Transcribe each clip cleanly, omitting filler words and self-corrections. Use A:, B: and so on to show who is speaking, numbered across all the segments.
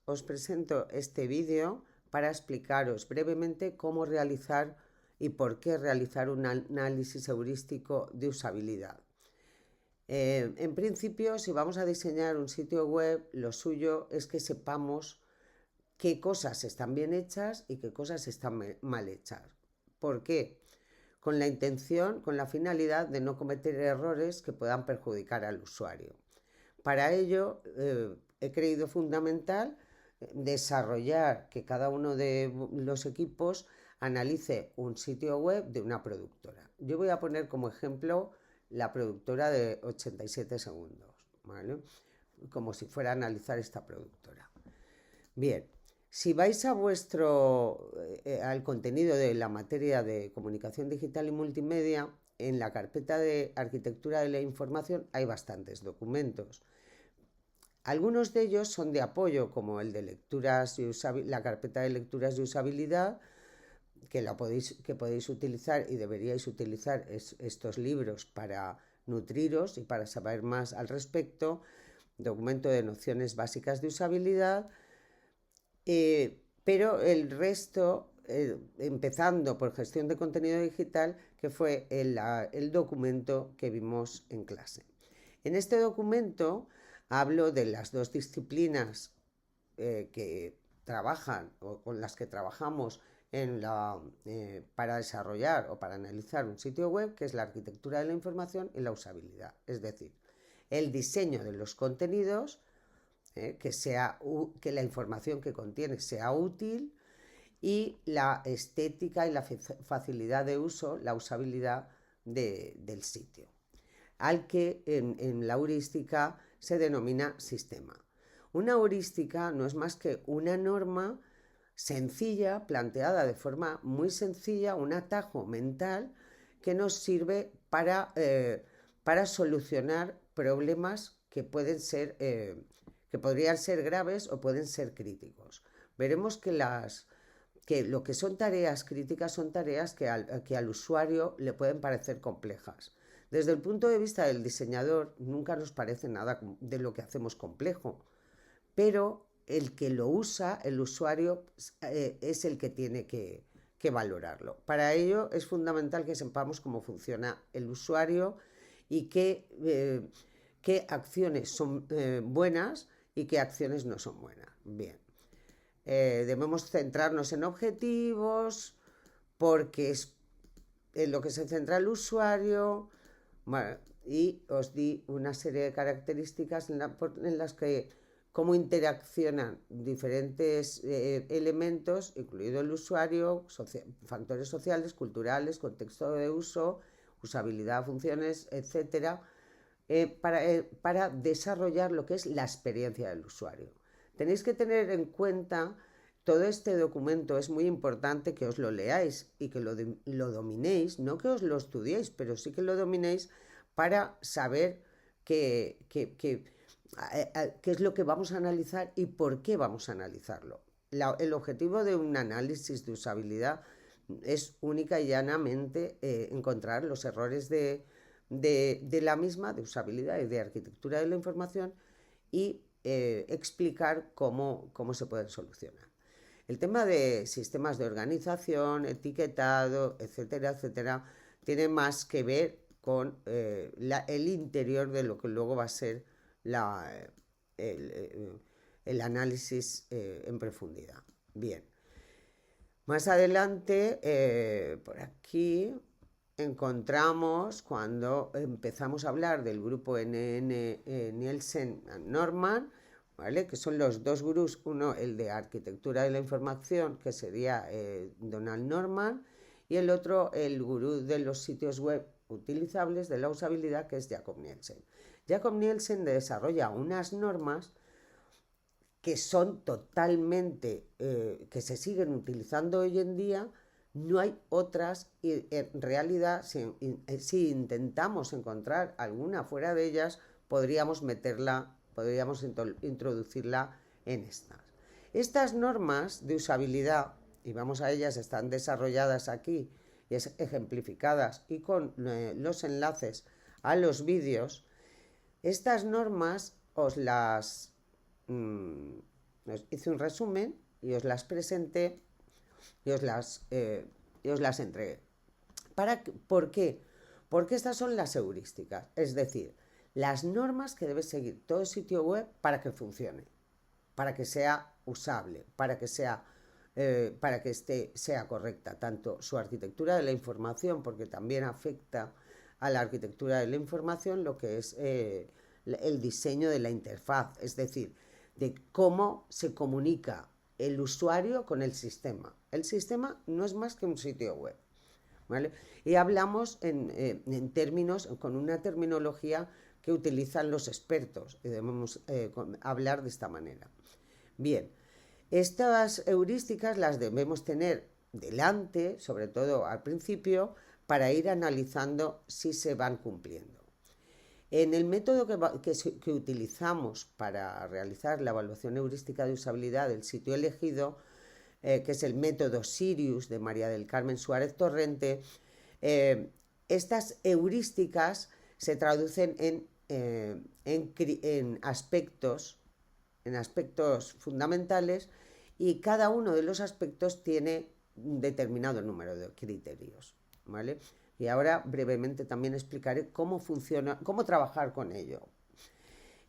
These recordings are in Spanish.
A: os presento este vídeo para explicaros brevemente cómo realizar y por qué realizar un análisis heurístico de usabilidad. En principio, si vamos a diseñar un sitio web, lo suyo es que sepamos qué cosas están bien hechas y qué cosas están mal hechas. ¿Por qué? Con la intención, con la finalidad de no cometer errores que puedan perjudicar al usuario. Para ello, he creído fundamental desarrollar que cada uno de los equipos analice un sitio web de una productora. Yo voy a poner como ejemplo la productora de 87 segundos, ¿vale? Como si fuera a analizar esta productora. Bien, si vais a al contenido de la materia de comunicación digital y multimedia, en la carpeta de arquitectura de la información hay bastantes documentos. Algunos de ellos son de apoyo, como el de lecturas y la carpeta de lecturas de usabilidad, que podéis utilizar y deberíais utilizar estos libros para nutriros y para saber más al respecto. Documento de nociones básicas de usabilidad. Pero el resto, empezando por gestión de contenido digital, que fue el documento que vimos en clase. En este documento hablo de las dos disciplinas que trabajan o con las que trabajamos para desarrollar o para analizar un sitio web, que es la arquitectura de la información y la usabilidad. Es decir, el diseño de los contenidos, que la información que contiene sea útil, y la estética y la facilidad de uso, la usabilidad del sitio, al que en la heurística se denomina sistema. Una heurística no es más que una norma sencilla, planteada de forma muy sencilla, un atajo mental que nos sirve para solucionar problemas que podrían ser graves o pueden ser críticos. Veremos que lo que son tareas críticas son tareas que al usuario le pueden parecer complejas. Desde el punto de vista del diseñador, nunca nos parece nada de lo que hacemos complejo, pero el que lo usa, el usuario, es el que tiene que valorarlo. Para ello es fundamental que sepamos cómo funciona el usuario y qué acciones son buenas y qué acciones no son buenas. Bien, debemos centrarnos en objetivos porque es en lo que se centra el usuario. Bueno, y os di una serie de características en las que cómo interaccionan diferentes elementos, incluido el usuario, factores sociales, culturales, contexto de uso, usabilidad, funciones, etcétera, para desarrollar lo que es la experiencia del usuario. Tenéis que tener en cuenta todo este documento, es muy importante que os lo leáis y que lo dominéis, no que os lo estudiéis, pero sí que lo dominéis para saber qué es lo que vamos a analizar y por qué vamos a analizarlo. El objetivo de un análisis de usabilidad es única y llanamente encontrar los errores de la misma, de usabilidad y de arquitectura de la información, y explicar cómo se pueden solucionar. El tema de sistemas de organización, etiquetado, etcétera, etcétera, tiene más que ver con el interior de lo que luego va a ser el análisis en profundidad. Bien, más adelante, por aquí, encontramos cuando empezamos a hablar del grupo NN, Nielsen-Norman, ¿vale? Que son los dos gurús, uno el de arquitectura de la información, que sería Donald Norman, y el otro el gurú de los sitios web utilizables de la usabilidad, que es Jakob Nielsen. Jakob Nielsen desarrolla unas normas que son totalmente, que se siguen utilizando hoy en día. No hay otras, y en realidad si intentamos encontrar alguna fuera de ellas, podríamos introducirla en estas. Estas normas de usabilidad, y vamos a ellas, están desarrolladas aquí y ejemplificadas y con los enlaces a los vídeos. Estas normas os las Hice un resumen y os las presenté y os las entregué. ¿Por qué? Porque estas son las heurísticas, es decir, las normas que debe seguir todo sitio web para que funcione, para que sea usable, para que sea correcta, tanto su arquitectura de la información, porque también afecta a la arquitectura de la información lo que es el diseño de la interfaz, es decir, de cómo se comunica el usuario con el sistema. El sistema no es más que un sitio web, ¿vale? Y hablamos en términos, con una terminología que utilizan los expertos, y debemos hablar de esta manera. Bien, estas heurísticas las debemos tener delante, sobre todo al principio, para ir analizando si se van cumpliendo. En el método que utilizamos para realizar la evaluación heurística de usabilidad del sitio elegido, que es el método Sirius de María del Carmen Suárez Torrente, estas heurísticas se traducen en aspectos fundamentales, y cada uno de los aspectos tiene un determinado número de criterios, ¿vale? Y ahora brevemente también explicaré cómo funciona, cómo trabajar con ello.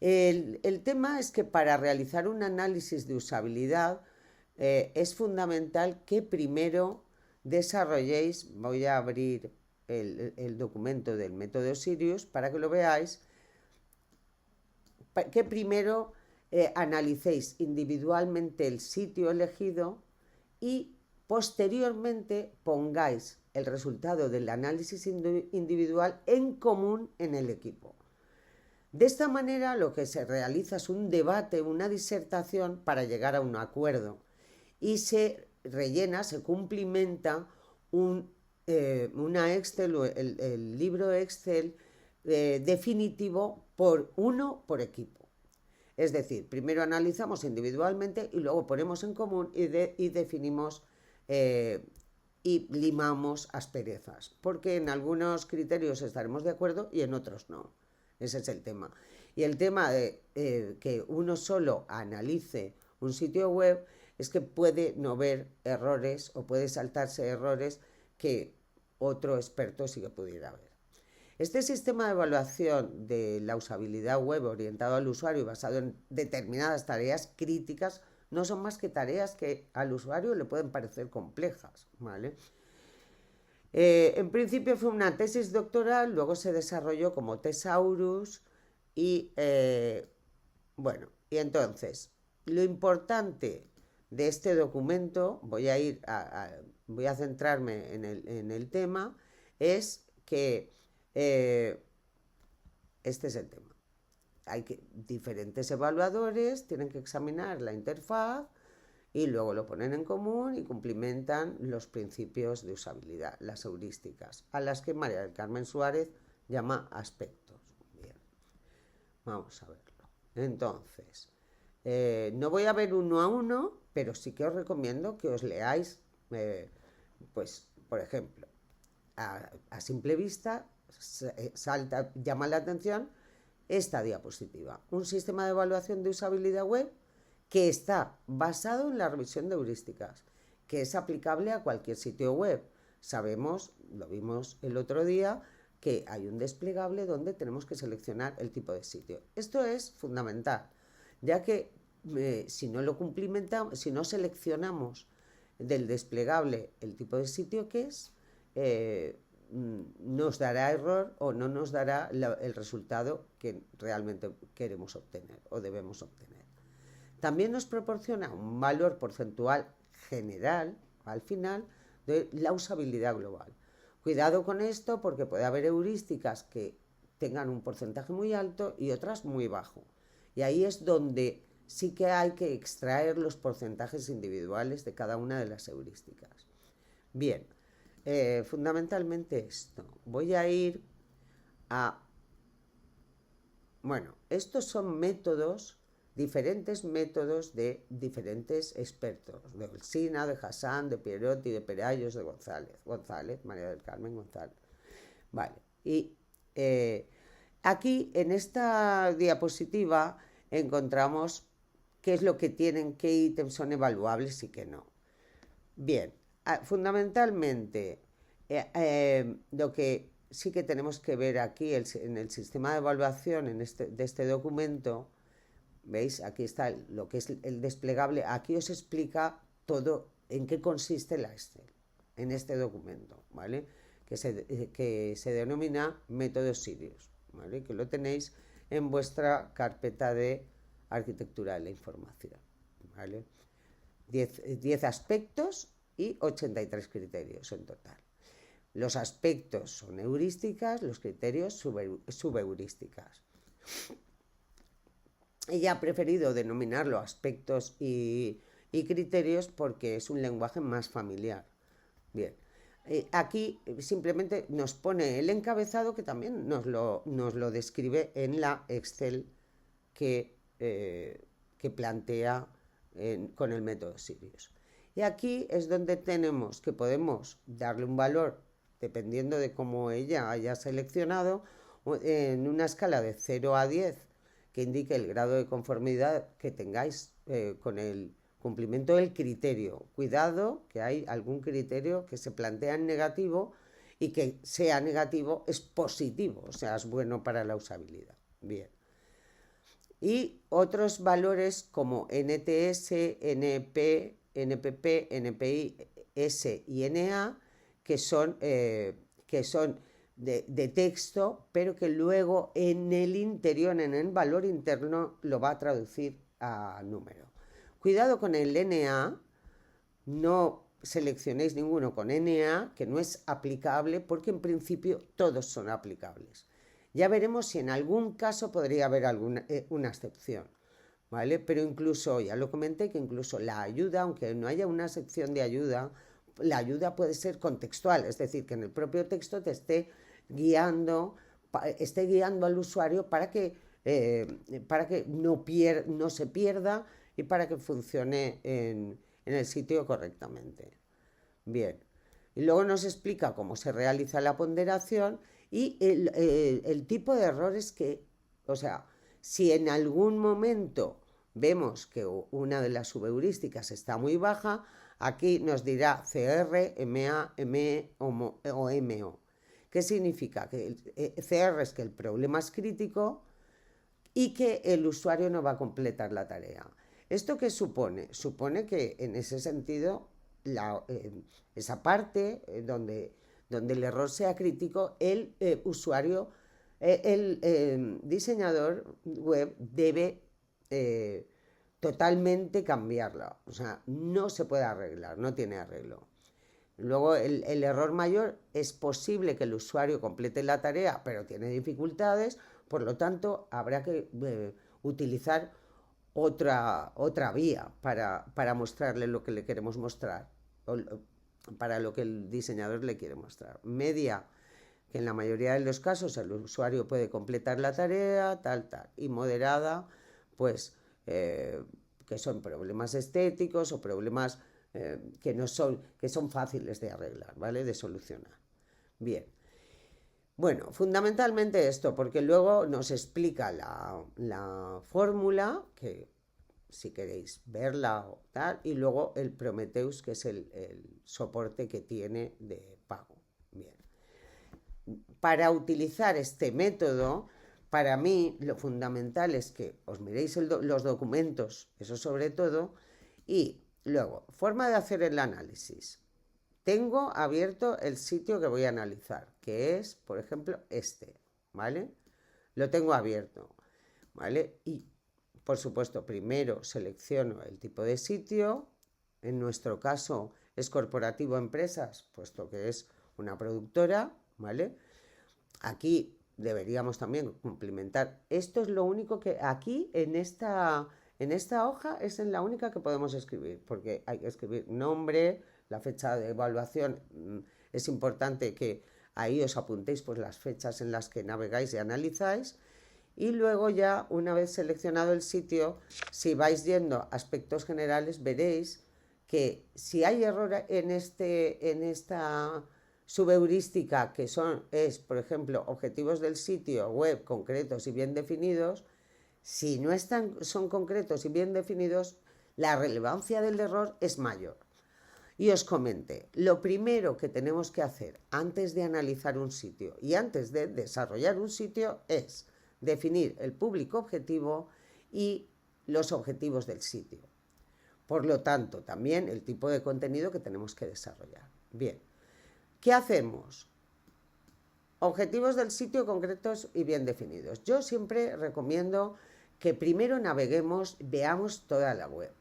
A: El tema es que para realizar un análisis de usabilidad es fundamental que primero desarrolléis, voy a abrir el documento del método Sirius para que lo veáis, que primero analicéis individualmente el sitio elegido y posteriormente pongáis el resultado del análisis individual en común en el equipo. De esta manera lo que se realiza es un debate, una disertación para llegar a un acuerdo, y se rellena, se cumplimenta una Excel, el libro Excel definitivo uno por equipo. Es decir, primero analizamos individualmente y luego ponemos en común y definimos y limamos asperezas, porque en algunos criterios estaremos de acuerdo y en otros no. Ese es el tema. Y el tema de que uno solo analice un sitio web es que puede no ver errores o puede saltarse errores que otro experto sí que pudiera ver. Este sistema de evaluación de la usabilidad web orientado al usuario y basado en determinadas tareas críticas no son más que tareas que al usuario le pueden parecer complejas, ¿vale? En principio fue una tesis doctoral, luego se desarrolló como Thesaurus y y entonces lo importante de este documento, voy a centrarme en el tema, es que este es el tema. Diferentes evaluadores tienen que examinar la interfaz y luego lo ponen en común y cumplimentan los principios de usabilidad, las heurísticas, a las que María del Carmen Suárez llama aspectos. Bien, vamos a verlo. Entonces, no voy a ver uno a uno, pero sí que os recomiendo que os leáis, pues, por ejemplo, a simple vista llama la atención esta diapositiva: un sistema de evaluación de usabilidad web que está basado en la revisión de heurísticas, que es aplicable a cualquier sitio web. Sabemos, lo vimos el otro día, que hay un desplegable donde tenemos que seleccionar el tipo de sitio. Esto es fundamental, ya que si no lo cumplimentamos, si no seleccionamos del desplegable el tipo de sitio que es, nos dará error o no nos dará el resultado que realmente queremos obtener o debemos obtener. También nos proporciona un valor porcentual general al final de la usabilidad global. Cuidado con esto, porque puede haber heurísticas que tengan un porcentaje muy alto y otras muy bajo. Y ahí es donde sí que hay que extraer los porcentajes individuales de cada una de las heurísticas. Bien, fundamentalmente esto. Voy a ir a... Bueno, estos son diferentes métodos de diferentes expertos, de Olsina, de Hassan, de Pierotti, de Perallos, de González, María del Carmen González. Vale, y aquí en esta diapositiva encontramos qué es lo que tienen, qué ítems son evaluables y qué no. Bien, fundamentalmente lo que sí que tenemos que ver aquí en el sistema de evaluación de este documento, ¿veis? Aquí está lo que es el desplegable. Aquí os explica todo en qué consiste la Excel en este documento, ¿vale? Que se denomina método Sirius, ¿vale? Que lo tenéis en vuestra carpeta de arquitectura de la información, ¿vale? 10 aspectos y 83 criterios en total. Los aspectos son heurísticas, los criterios subheurísticas. Ella ha preferido denominarlo aspectos y criterios porque es un lenguaje más familiar. Bien, aquí simplemente nos pone el encabezado que también nos lo describe en la Excel que plantea con el método Sirius. Y aquí es donde tenemos que podemos darle un valor dependiendo de cómo ella haya seleccionado en una escala de 0 a 10 que indique el grado de conformidad que tengáis con el cumplimiento del criterio. Cuidado, que hay algún criterio que se plantea en negativo y que sea negativo es positivo, o sea, es bueno para la usabilidad. Bien. Y otros valores como NTS, NP, NPP, NPI, S y NA, que son de texto, pero que luego en el interior, en el valor interno, lo va a traducir a número. Cuidado con el NA, no seleccionéis ninguno con NA, que no es aplicable, porque en principio todos son aplicables. Ya veremos si en algún caso podría haber una excepción, ¿vale? Pero incluso, ya lo comenté, que incluso la ayuda, aunque no haya una sección de ayuda, la ayuda puede ser contextual, es decir, que en el propio texto te esté guiando al usuario para que no se pierda y para que funcione en el sitio correctamente. Bien, y luego nos explica cómo se realiza la ponderación y el tipo de errores que, o sea, si en algún momento vemos que una de las subheurísticas está muy baja, aquí nos dirá CR, MA, ME o MO. ¿Qué significa? Que CR es que el problema es crítico y que el usuario no va a completar la tarea. ¿Esto qué supone? Supone que en ese sentido esa parte donde el error sea crítico, el usuario, el diseñador web debe totalmente cambiarla. O sea, no se puede arreglar, no tiene arreglo. Luego el error mayor es posible que el usuario complete la tarea, pero tiene dificultades, por lo tanto habrá que utilizar otra vía para mostrarle lo que le queremos mostrar, para lo que el diseñador le quiere mostrar. Media, que en la mayoría de los casos el usuario puede completar la tarea, tal. Y moderada, pues que son problemas estéticos o problemas que son fáciles de arreglar, ¿vale? De solucionar. Bien. Bueno, fundamentalmente esto, porque luego nos explica la fórmula, que si queréis verla o tal, y luego el Prometheus, que es el soporte que tiene de pago. Bien. Para utilizar este método, para mí lo fundamental es que os miréis los documentos, eso sobre todo, y luego, forma de hacer el análisis. Tengo abierto el sitio que voy a analizar, que es, por ejemplo, este, ¿vale? Lo tengo abierto, ¿vale? Y, por supuesto, primero selecciono el tipo de sitio. En nuestro caso es corporativo empresas, puesto que es una productora, ¿vale? Aquí deberíamos también cumplimentar. Esto es lo único que aquí en esta hoja es en la única que podemos escribir, porque hay que escribir nombre, la fecha de evaluación. Es importante que ahí os apuntéis pues las fechas en las que navegáis y analizáis. Y luego ya, una vez seleccionado el sitio, si vais yendo a aspectos generales, veréis que si hay error en esta subheurística, que es, por ejemplo, objetivos del sitio web concretos y bien definidos, Si no son concretos y bien definidos, la relevancia del error es mayor. Y os comenté, lo primero que tenemos que hacer antes de analizar un sitio y antes de desarrollar un sitio es definir el público objetivo y los objetivos del sitio. Por lo tanto, también el tipo de contenido que tenemos que desarrollar. Bien, ¿qué hacemos? Objetivos del sitio concretos y bien definidos. Yo siempre recomiendo que primero naveguemos, veamos toda la web,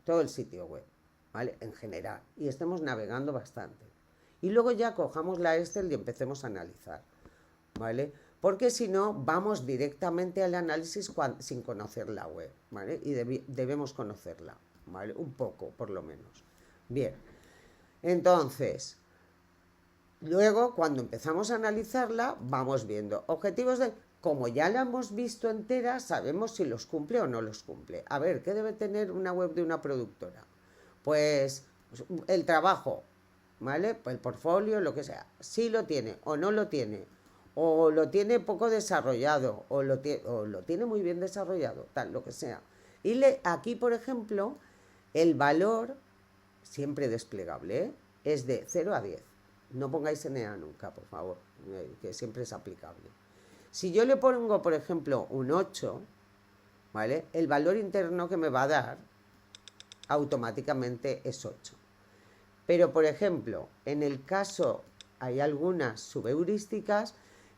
A: todo el sitio web, ¿vale? En general, y estemos navegando bastante. Y luego ya cojamos la Excel y empecemos a analizar, ¿vale? Porque si no, vamos directamente al análisis sin conocer la web, ¿vale? Y debemos conocerla, ¿vale? Un poco, por lo menos. Bien, entonces, luego, cuando empezamos a analizarla, vamos viendo objetivos de... Como ya la hemos visto entera, sabemos si los cumple o no los cumple. A ver, ¿qué debe tener una web de una productora? Pues el trabajo, ¿vale? Pues el portfolio, lo que sea. Si lo tiene o no lo tiene, o lo tiene poco desarrollado, o lo tiene muy bien desarrollado, tal, lo que sea. Y aquí, por ejemplo, el valor, siempre desplegable, ¿eh? Es de 0 a 10. No pongáis NA nunca, por favor, que siempre es aplicable. Si yo le pongo, por ejemplo, un 8, ¿vale? El valor interno que me va a dar automáticamente es 8. Pero, por ejemplo, en el caso, hay algunas subheurísticas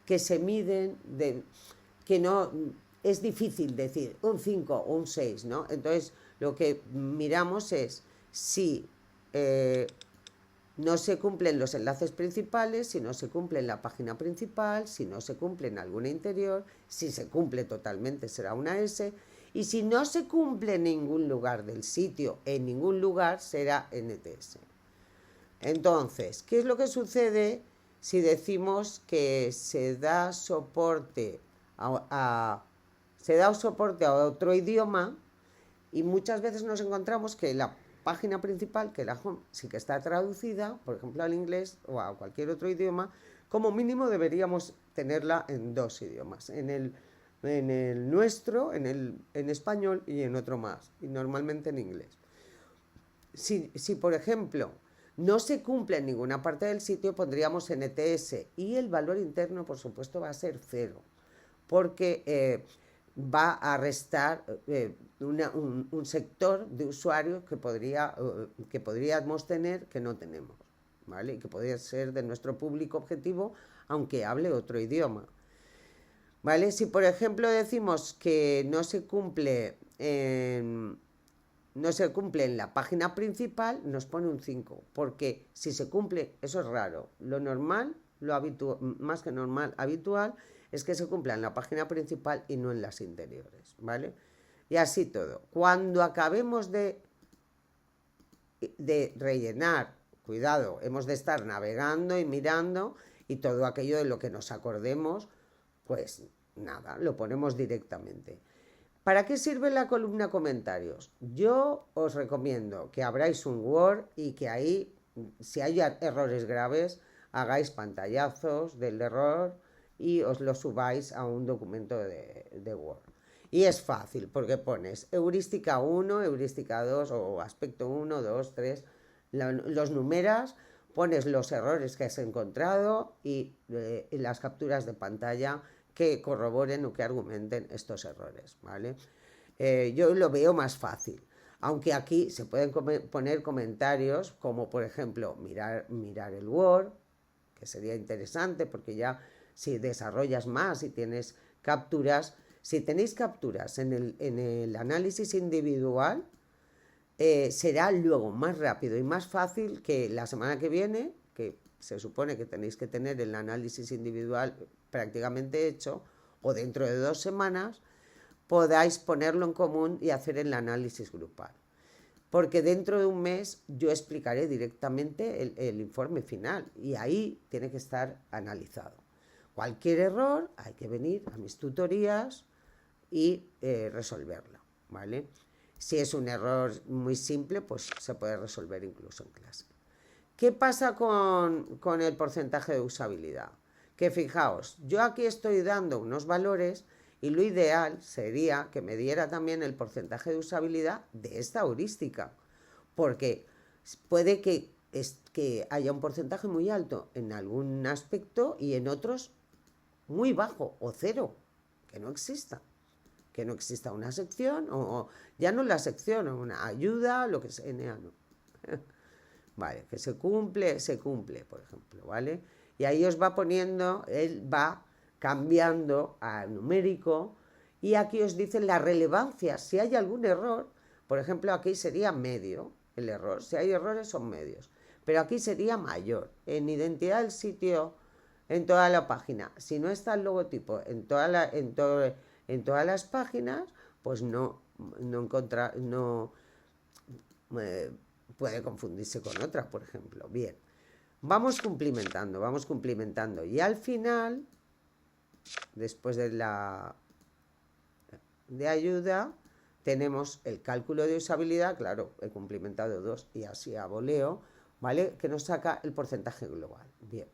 A: que se miden, que no es difícil decir un 5 o un 6, ¿no? Entonces, lo que miramos es si no se cumplen los enlaces principales, si no se cumple en la página principal, si no se cumple en alguna interior, si se cumple totalmente será una S, y si no se cumple en ningún lugar del sitio, en ningún lugar será NTS. Entonces, ¿qué es lo que sucede si decimos que se da soporte a otro idioma? Y muchas veces nos encontramos que la página principal, que la home, sí que está traducida, por ejemplo al inglés o a cualquier otro idioma, como mínimo deberíamos tenerla en 2 idiomas, en el nuestro, en español y en otro más, y normalmente en inglés. Si por ejemplo, no se cumple en ninguna parte del sitio, pondríamos NTS y el valor interno, por supuesto, va a ser 0, porque va a restar un sector de usuarios que podríamos tener que no tenemos, ¿vale? Y que podría ser de nuestro público objetivo, aunque hable otro idioma, ¿vale? Si por ejemplo decimos que no se cumple en la página principal, nos pone un 5, porque si se cumple, eso es raro. Lo normal, más que normal, habitual, es que se cumpla en la página principal y no en las interiores, ¿vale? Y así todo. Cuando acabemos de rellenar, cuidado, hemos de estar navegando y mirando, y todo aquello de lo que nos acordemos, pues nada, lo ponemos directamente. ¿Para qué sirve la columna comentarios? Yo os recomiendo que abráis un Word y que ahí, si hay errores graves, hagáis pantallazos del error y os lo subáis a un documento de Word. Y es fácil porque pones heurística 1, heurística 2 o aspecto 1, 2, 3, los numeras, pones los errores que has encontrado y las capturas de pantalla que corroboren o que argumenten estos errores, ¿vale? Yo lo veo más fácil, aunque aquí se pueden poner comentarios como, por ejemplo, mirar el Word, que sería interesante porque ya si desarrollas más y tienes capturas, si tenéis capturas en el análisis individual, será luego más rápido y más fácil que la semana que viene, que se supone que tenéis que tener el análisis individual prácticamente hecho, o dentro de 2 semanas, podáis ponerlo en común y hacer el análisis grupal. Porque dentro de un mes yo explicaré directamente el informe final y ahí tiene que estar analizado. Cualquier error hay que venir a mis tutorías y resolverlo, ¿vale? Si es un error muy simple, pues se puede resolver incluso en clase. ¿Qué pasa con el porcentaje de usabilidad? Que fijaos, yo aquí estoy dando unos valores Y lo ideal sería que me diera también el porcentaje de usabilidad de esta heurística, porque puede que haya un porcentaje muy alto en algún aspecto y en otros muy bajo o cero, que no exista. Que no exista una sección, o ya no la sección, o una ayuda, lo que sea, no. Vale, que se cumple, por ejemplo, ¿vale? Y ahí os va poniendo, él va cambiando a numérico y aquí os dice la relevancia, si hay algún error, por ejemplo, aquí sería medio el error, si hay errores son medios, pero aquí sería mayor. En identidad del sitio, en toda la página, si no está el logotipo en todas las páginas, pues no puede confundirse con otra, por ejemplo. Bien, vamos cumplimentando y al final, después de ayuda, tenemos el cálculo de usabilidad. Claro, he cumplimentado 2 y así a voleo, ¿vale? Que nos saca el porcentaje global. Bien,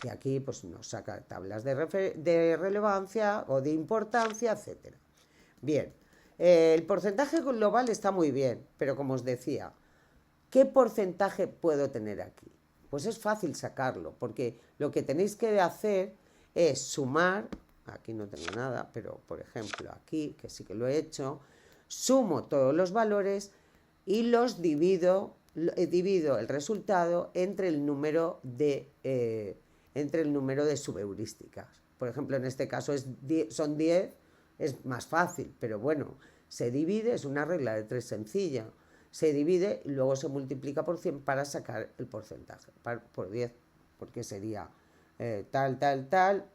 A: y aquí pues nos saca tablas de relevancia o de importancia, etcétera. Bien, el porcentaje global está muy bien, pero como os decía, ¿qué porcentaje puedo tener aquí? Pues es fácil sacarlo, porque lo que tenéis que hacer es sumar, aquí no tengo nada, pero por ejemplo aquí, que sí que lo he hecho, sumo todos los valores y los divido el resultado entre el número de subheurísticas. Por ejemplo, en este caso son 10, es más fácil, pero bueno, se divide, es una regla de 3 sencilla. Se divide y luego se multiplica por 100 para sacar el porcentaje, por 10, porque sería tal,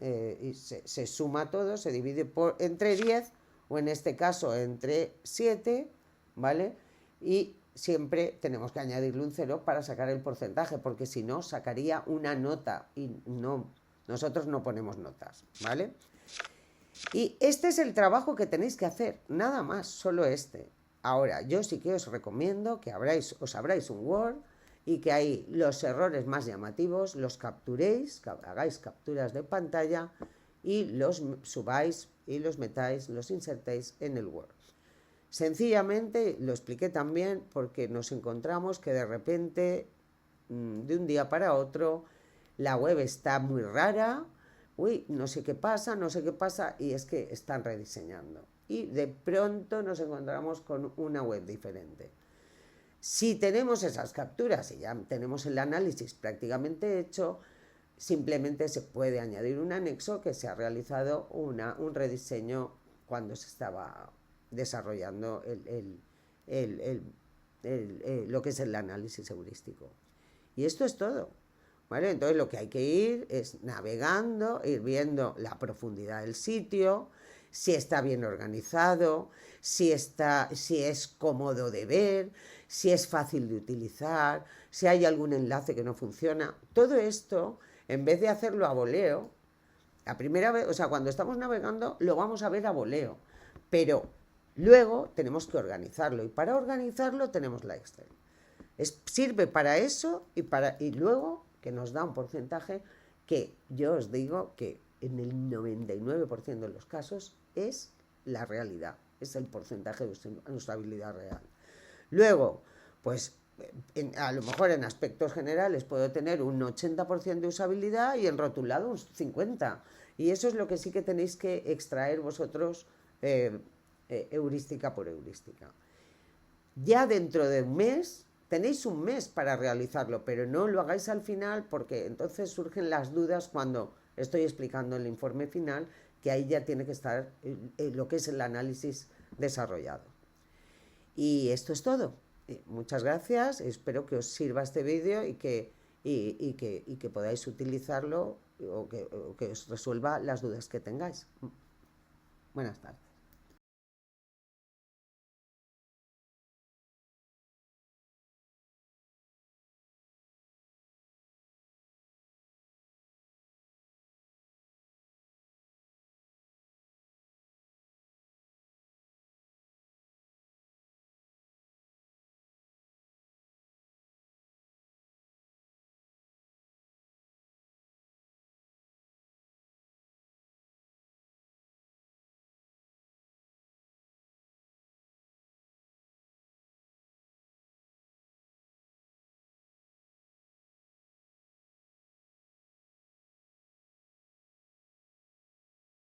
A: y se suma todo, se divide entre 10, o en este caso entre 7, ¿vale? Y siempre tenemos que añadirle un 0 para sacar el porcentaje, porque si no, sacaría una nota, y nosotros no ponemos notas, ¿vale? Y este es el trabajo que tenéis que hacer, nada más, solo este. Ahora, yo sí que os recomiendo que os abráis un Word y que ahí los errores más llamativos los capturéis, que hagáis capturas de pantalla y los subáis y los metáis, los insertéis en el Word. Sencillamente, lo expliqué también porque nos encontramos que de repente, de un día para otro, la web está muy rara, no sé qué pasa, y es que están rediseñando. Y de pronto nos encontramos con una web diferente. Si tenemos esas capturas y ya tenemos el análisis prácticamente hecho, simplemente se puede añadir un anexo que se ha realizado un rediseño cuando se estaba desarrollando lo que es el análisis heurístico. Y esto es todo, ¿vale? Entonces lo que hay que ir es navegando, ir viendo la profundidad del sitio, si está bien organizado, si es cómodo de ver, si es fácil de utilizar, si hay algún enlace que no funciona. Todo esto, en vez de hacerlo a voleo, la primera vez, o sea, cuando estamos navegando, lo vamos a ver a voleo, pero luego tenemos que organizarlo, y para organizarlo tenemos la Excel. Sirve para eso y luego que nos da un porcentaje que yo os digo que en el 99% de los casos es la realidad, es el porcentaje de usabilidad real. Luego, pues a lo mejor en aspectos generales puedo tener un 80% de usabilidad y en rotulado un 50%. Y eso es lo que sí que tenéis que extraer vosotros heurística por heurística. Ya dentro de un mes, tenéis un mes para realizarlo, pero no lo hagáis al final, porque entonces surgen las dudas cuando estoy explicando el informe final, que ahí ya tiene que estar lo que es el análisis desarrollado. Y esto es todo. Muchas gracias, espero que os sirva este vídeo y que podáis utilizarlo o que os resuelva las dudas que tengáis. Buenas tardes.